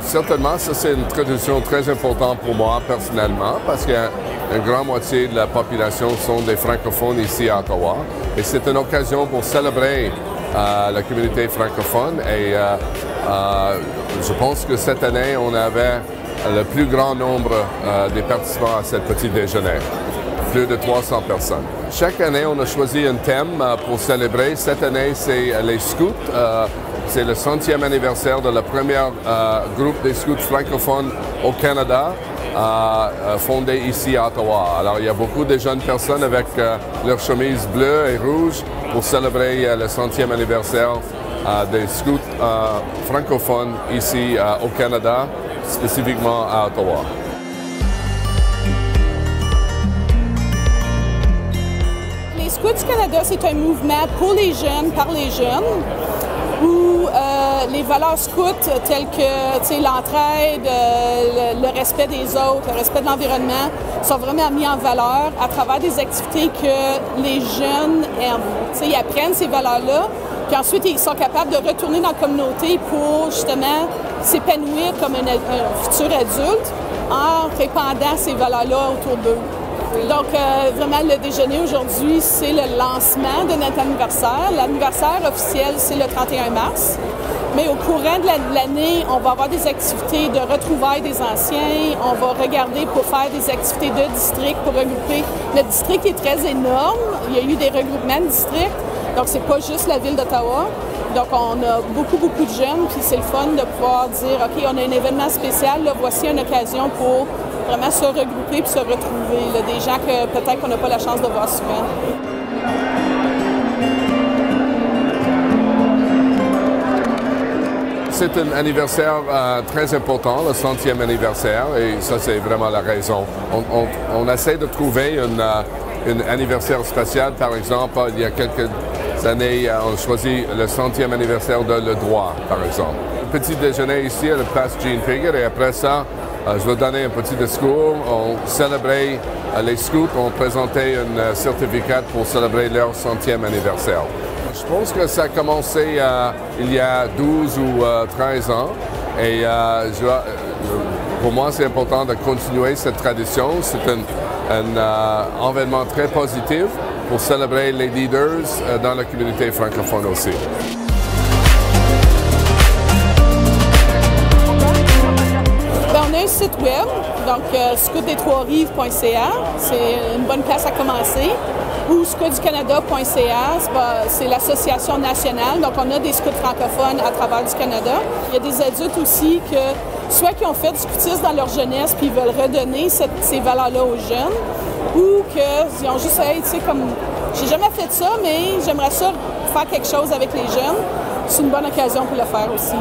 certainement, ça c'est une tradition très importante pour moi personnellement parce qu'une grande moitié de la population sont des francophones ici à Ottawa. Et c'est une occasion pour célébrer la communauté francophone. Et je pense que cette année, on avait le plus grand nombre des participants à ce petit déjeuner. Plus de 300 personnes. Chaque année, on a choisi un thème pour célébrer. Cette année, c'est les scouts. C'est le 100e anniversaire de le premier groupe des scouts francophones au Canada, fondé ici à Ottawa. Alors, il y a beaucoup de jeunes personnes avec leurs chemises bleues et rouges pour célébrer le 100e anniversaire des scouts francophones ici au Canada, spécifiquement à Ottawa. Les Scouts du Canada, c'est un mouvement pour les jeunes, par les jeunes, où les valeurs scouts telles que l'entraide, le respect des autres, le respect de l'environnement sont vraiment mis en valeur à travers des activités que les jeunes aiment. Ils apprennent ces valeurs-là, puis ensuite ils sont capables de retourner dans la communauté pour justement s'épanouir comme un futur adulte en répandant ces valeurs-là autour d'eux. Donc, vraiment, le déjeuner aujourd'hui, c'est le lancement de notre anniversaire. L'anniversaire officiel, c'est le 31 mars. Mais au courant de l'année, on va avoir des activités de retrouvailles des anciens. On va regarder pour faire des activités de district, pour regrouper. Le district est très énorme. Il y a eu des regroupements de districts. Donc, c'est pas juste la ville d'Ottawa. Donc, on a beaucoup de jeunes, puis c'est le fun de pouvoir dire, OK, on a un événement spécial, là, voici une occasion pour vraiment se regrouper et se retrouver. Là, des gens que peut-être qu'on n'a pas la chance de voir souvent. C'est un anniversaire très important, le 100e anniversaire, et ça c'est vraiment la raison. On essaie de trouver un anniversaire spécial. Par exemple, il y a quelques années, on choisit le 100e anniversaire de Le Droit, par exemple. Un petit déjeuner ici à la place Jean Pigott, et après ça, je vais donner un petit discours. On célébrait les scouts, on présentait un certificat pour célébrer leur 100e anniversaire. Je pense que ça a commencé il y a 12 ou 13 ans et pour moi c'est important de continuer cette tradition. C'est un événement très positif pour célébrer les leaders dans la communauté francophone aussi. On a un site web, donc scoutdes-des-trois-rives.ca, c'est une bonne place à commencer. Ou scoutsducanada.ca, c'est l'association nationale, donc on a des scouts francophones à travers du Canada. Il y a des adultes aussi soit qui ont fait du scoutisme dans leur jeunesse puis ils veulent redonner ces valeurs-là aux jeunes, ou qu'ils ont juste, hey, tu sais, comme, j'ai jamais fait ça, mais j'aimerais ça faire quelque chose avec les jeunes. C'est une bonne occasion pour le faire aussi.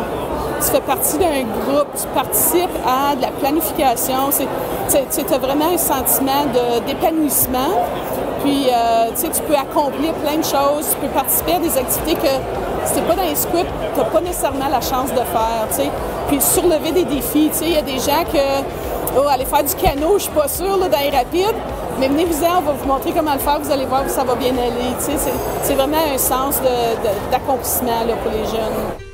Tu fais partie d'un groupe, tu participes à de la planification, tu as vraiment un sentiment d'épanouissement. Puis, tu peux accomplir plein de choses, tu peux participer à des activités que si tu n'es pas dans les scouts, tu n'as pas nécessairement la chance de faire, t'sais. Puis soulever des défis, il y a des gens que, aller faire du canot, je ne suis pas sûre, là, dans les rapides, mais venez-vous-en, on va vous montrer comment le faire, vous allez voir où ça va bien aller, c'est vraiment un sens d'accomplissement pour les jeunes.